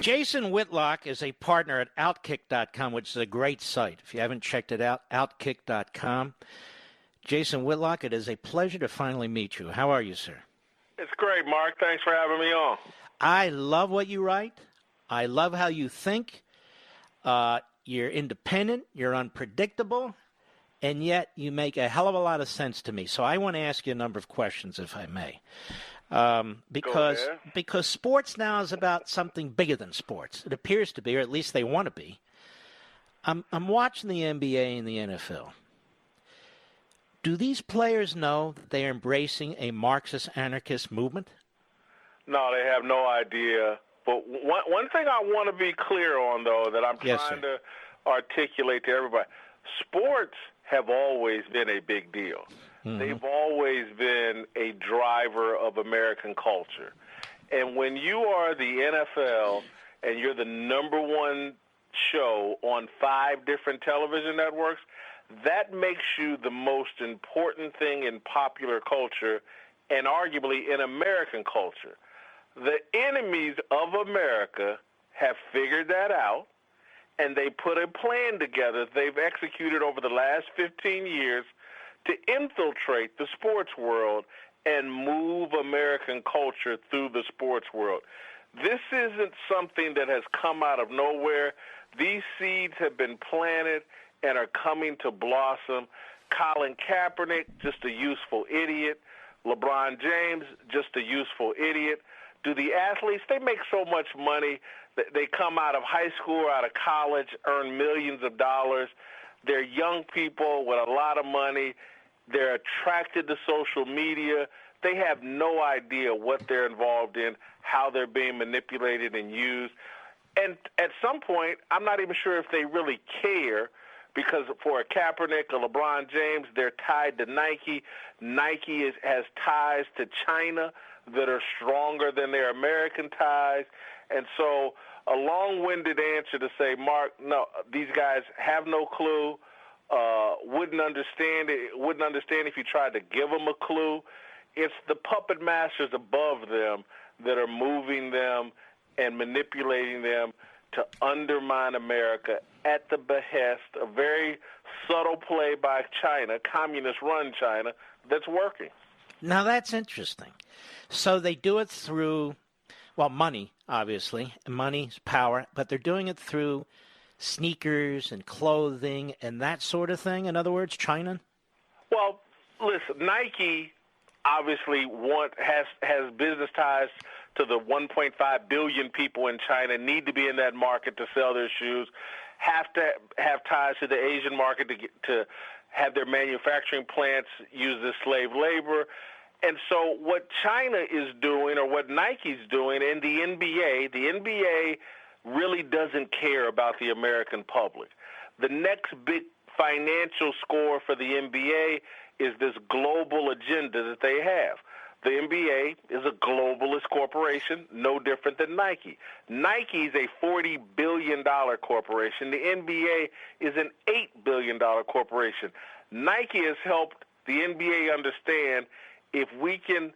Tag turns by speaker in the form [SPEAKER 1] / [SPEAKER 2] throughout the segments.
[SPEAKER 1] Jason Whitlock is a partner at Outkick.com, which is a great site. If you haven't checked it out, Outkick.com. Jason Whitlock, it is a pleasure to finally meet you. How are you, sir?
[SPEAKER 2] It's great, Mark. Thanks for having me on.
[SPEAKER 1] I love what you write. I love how you think. You're independent. You're unpredictable. And yet you make a hell of a lot of sense to me. So I want to ask you a number of questions, if I may. Because sports now is about something bigger than sports. It appears to be, or at least they want to be. I'm watching the NBA and the NFL. Do these players know that they are embracing a Marxist-anarchist movement?
[SPEAKER 2] No, they have no idea. But one thing I want to be clear on, though, that I'm trying to articulate to everybody, sports have always been a big deal. Mm-hmm. They've always been a driver of American culture. And when you are the NFL and you're the number one show on 5 different television networks, that makes you the most important thing in popular culture and arguably in American culture. The enemies of America have figured that out, and they put a plan together they've executed over the last 15 years to infiltrate the sports world and move American culture through the sports world. This isn't something that has come out of nowhere. These seeds have been planted and are coming to blossom. Colin Kaepernick, just a useful idiot. LeBron James, just a useful idiot. Do the athletes, they make so much money. They come out of high school or out of college, earn millions of dollars. They're young people with a lot of money. They're attracted to social media. They have no idea what they're involved in, how they're being manipulated and used. And at some point, I'm not even sure if they really care, because for a Kaepernick, a LeBron James, they're tied to Nike. Nike has ties to China that are stronger than their American ties. And so a long-winded answer to say, Mark, no, these guys have no clue, wouldn't understand if you tried to give them a clue. It's the puppet masters above them that are moving them and manipulating them to undermine America at the behest, a very subtle play by China, communist-run China, that's working.
[SPEAKER 1] Now, that's interesting. So they do it through, well, money, obviously. Money's power, but they're doing it through sneakers and clothing and that sort of thing? In other words, China?
[SPEAKER 2] Well, listen, Nike obviously has business ties to the 1.5 billion people in China, need to be in that market to sell their shoes, have to have ties to the Asian market to have their manufacturing plants use this slave labor. And so what China is doing, or what Nike's doing, and the NBA really doesn't care about the American public. The next big financial score for the NBA is this global agenda that they have. The NBA is a globalist corporation, no different than Nike. Nike is a $40 billion corporation. The NBA is an $8 billion corporation. Nike has helped the NBA understand if we can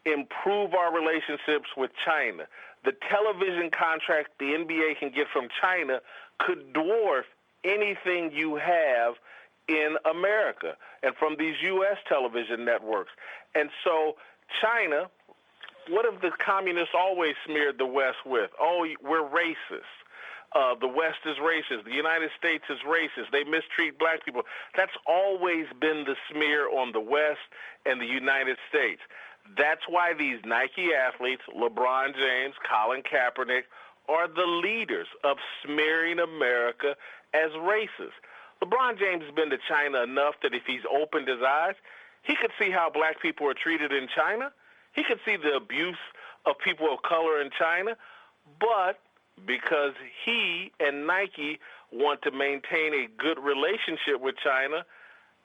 [SPEAKER 2] improve our relationships with China, the television contract the NBA can get from China could dwarf anything you have in America and from these U.S. television networks. And so China, what have the communists always smeared the West with? Oh, we're racist. The West is racist. The United States is racist. They mistreat black people. That's always been the smear on the West and the United States. That's why these Nike athletes, LeBron James, Colin Kaepernick, are the leaders of smearing America as racist. LeBron James has been to China enough that if he's opened his eyes, he could see how black people are treated in China. He could see the abuse of people of color in China. But because he and Nike want to maintain a good relationship with China,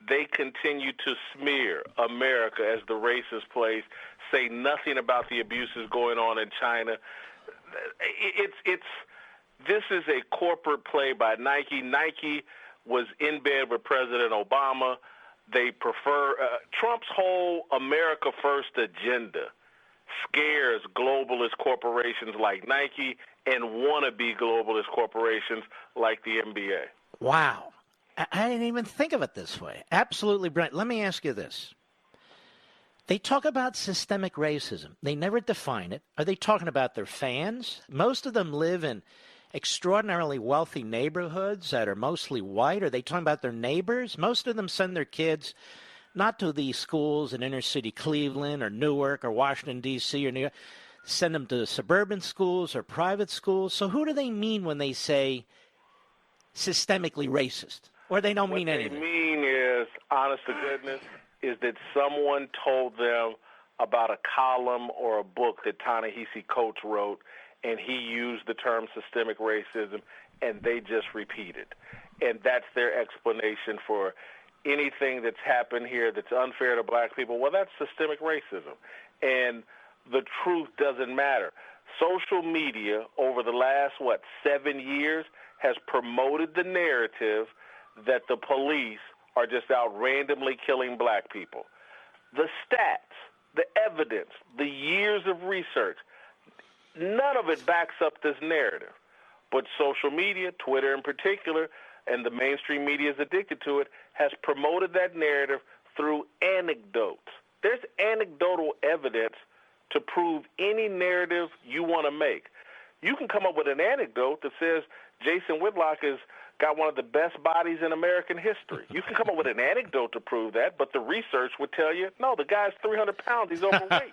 [SPEAKER 2] they continue to smear America as the racist place, say nothing about the abuses going on in China. This is a corporate play by Nike. Nike was in bed with President Obama. They prefer Trump's whole America First agenda scares globalist corporations like Nike and wannabe globalist corporations like the NBA.
[SPEAKER 1] Wow. I didn't even think of it this way. Absolutely brilliant. Let me ask you this. They talk about systemic racism. They never define it. Are they talking about their fans? Most of them live in extraordinarily wealthy neighborhoods that are mostly white. Are they talking about their neighbors? Most of them send their kids not to these schools in inner city Cleveland or Newark or Washington, D.C. or New York. Send them to suburban schools or private schools. So who do they mean when they say systemically racist? Or they don't mean anything?
[SPEAKER 2] What they mean is, honest to goodness, is that someone told them about a column or a book that Ta-Nehisi Coates wrote, and he used the term systemic racism, and they just repeated. And that's their explanation for anything that's happened here that's unfair to black people. Well, that's systemic racism. And the truth doesn't matter. Social media over the last, 7 years has promoted the narrative that the police are just out randomly killing black people. The stats, the evidence, the years of research, none of it backs up this narrative. But social media, Twitter in particular, and the mainstream media is addicted to it, has promoted that narrative through anecdotes. There's anecdotal evidence to prove any narrative you want to make. You can come up with an anecdote that says Jason Whitlock has got one of the best bodies in American history. You can come up with an anecdote to prove that, but the research would tell you, no, the guy's 300 pounds, he's overweight.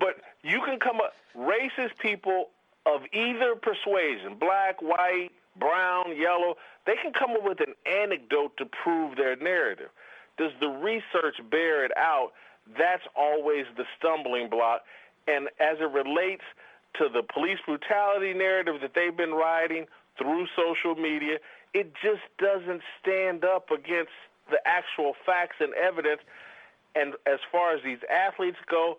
[SPEAKER 2] But you can come up, racist people of either persuasion, black, white, brown, yellow, they can come up with an anecdote to prove their narrative. Does the research bear it out? That's always the stumbling block. And as it relates to the police brutality narrative that they've been riding through social media, it just doesn't stand up against the actual facts and evidence. And as far as these athletes go,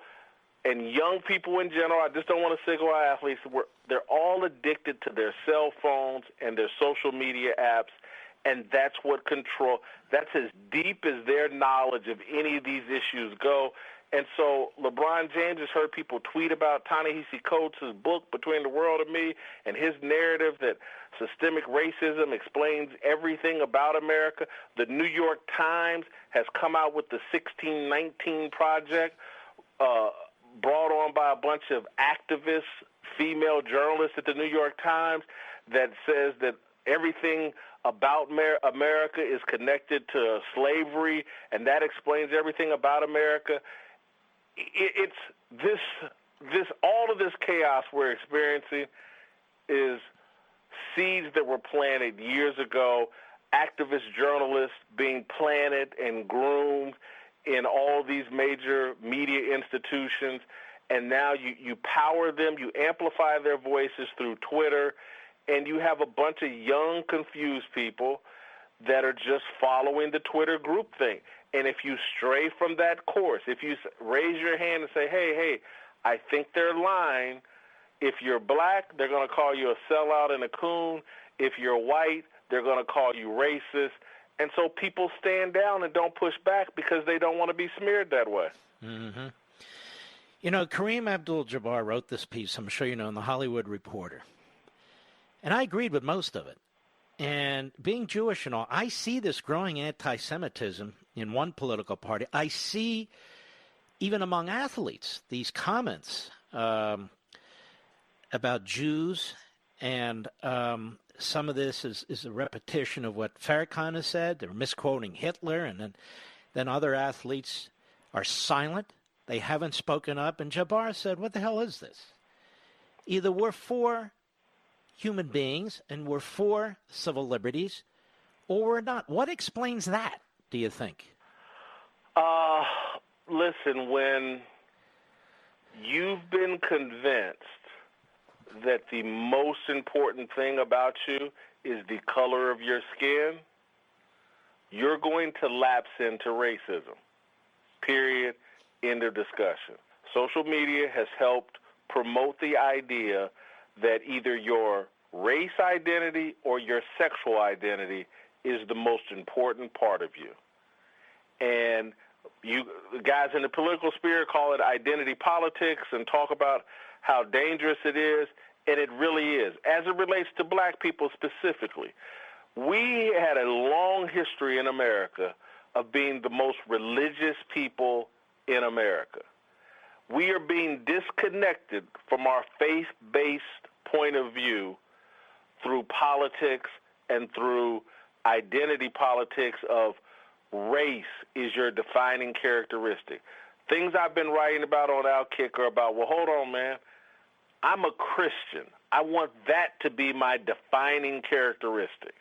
[SPEAKER 2] and young people in general, I just don't want to single out athletes, they're all addicted to their cell phones and their social media apps, and that's as deep as their knowledge of any of these issues go. And so LeBron James has heard people tweet about Ta-Nehisi Coates' book, Between the World and Me, and his narrative that systemic racism explains everything about America. The New York Times has come out with the 1619 Project, brought on by a bunch of activists, female journalists at the New York Times, that says that everything about America is connected to slavery, and that explains everything about America. It's all of this chaos we're experiencing is seeds that were planted years ago, activist journalists being planted and groomed in all these major media institutions, and now you power them, you amplify their voices through Twitter, and you have a bunch of young, confused people that are just following the Twitter groupthink. And if you stray from that course, if you raise your hand and say, hey, I think they're lying, if you're black, they're going to call you a sellout and a coon. If you're white, they're going to call you racist. And so people stand down and don't push back because they don't want to be smeared that way.
[SPEAKER 1] Mm-hmm. You know, Kareem Abdul-Jabbar wrote this piece, I'm sure you know, in The Hollywood Reporter. And I agreed with most of it. And being Jewish and all, I see this growing anti-Semitism in one political party. I see, even among athletes, these comments about Jews, and some of this is a repetition of what Farrakhan has said. They're misquoting Hitler, and then other athletes are silent. They haven't spoken up. And Jabbar said, what the hell is this? Either we're for human beings and we're for civil liberties, or we're not. What explains that, do you think?
[SPEAKER 2] Listen, when you've been convinced that the most important thing about you is the color of your skin, you're going to lapse into racism. Period. End of discussion. Social media has helped promote the idea that either your race identity or your sexual identity is the most important part of you. And You guys in the political sphere call it identity politics and talk about how dangerous it is, and it really is. As it relates to black people specifically, we had a long history in America of being the most religious people in America. We are being disconnected from our faith-based point of view through politics and through identity politics of race is your defining characteristic. Things I've been writing about on Outkick are about, well, hold on, man. I'm a Christian. I want that to be my defining characteristic,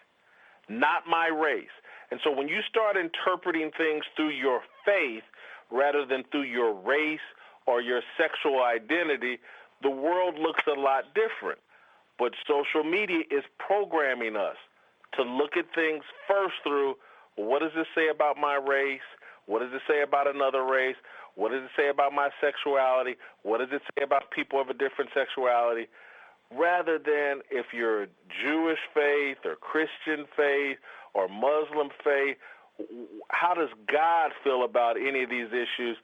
[SPEAKER 2] not my race. And so when you start interpreting things through your faith rather than through your race or your sexual identity, the world looks a lot different. But social media is programming us to look at things first through, well, what does this say about my race? What does it say about another race? What does it say about my sexuality? What does it say about people of a different sexuality? Rather than if you're Jewish faith or Christian faith or Muslim faith, how does God feel about any of these issues?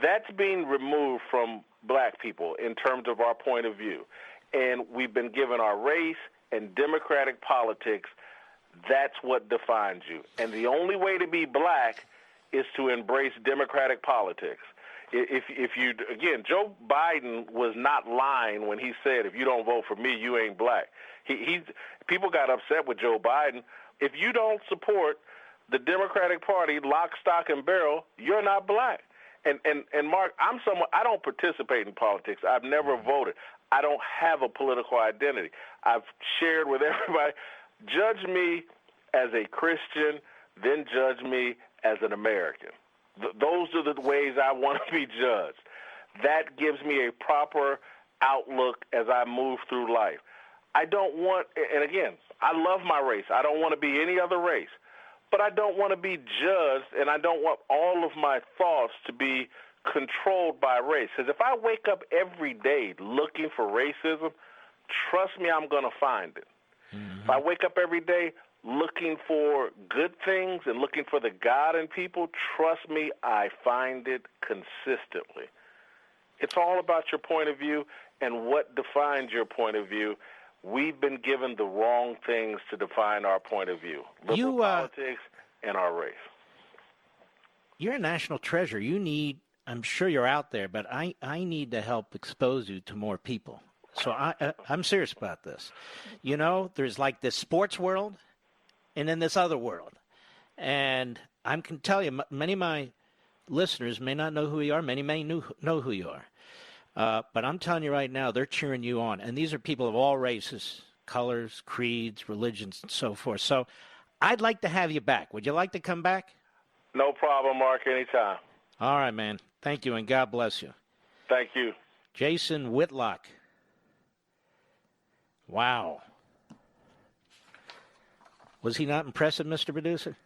[SPEAKER 2] That's being removed from black people in terms of our point of view. And we've been given our race and democratic politics. That's what defines you. And the only way to be black is to embrace democratic politics. If you, again, Joe Biden was not lying when he said, if you don't vote for me, you ain't black. People got upset with Joe Biden. If you don't support the Democratic Party, lock, stock, and barrel, you're not black. And Mark, I don't participate in politics. I've never voted. I don't have a political identity. I've shared with everybody, judge me as a Christian, then judge me as an American. Those are the ways I want to be judged. That gives me a proper outlook as I move through life. I don't want, and again, I love my race. I don't want to be any other race. But I don't want to be judged, and I don't want all of my thoughts to be controlled by race. Because if I wake up every day looking for racism, trust me, I'm going to find it. Mm-hmm. If I wake up every day looking for good things and looking for the God in people, trust me, I find it consistently. It's all about your point of view and what defines your point of view. We've been given the wrong things to define our point of view. Liberal politics and our race.
[SPEAKER 1] You're a national treasure. I'm sure you're out there, but I need to help expose you to more people. So I'm serious about this. You know, there's like this sports world and then this other world. And I can tell you, many of my listeners may not know who you are. Many may know who you are. But I'm telling you right now, they're cheering you on. And these are people of all races, colors, creeds, religions, and so forth. So I'd like to have you back. Would you like to come back?
[SPEAKER 2] No problem, Mark, anytime.
[SPEAKER 1] All right, man. Thank you, and God bless you.
[SPEAKER 2] Thank you.
[SPEAKER 1] Jason Whitlock. Wow. Was he not impressive, Mr. Producer?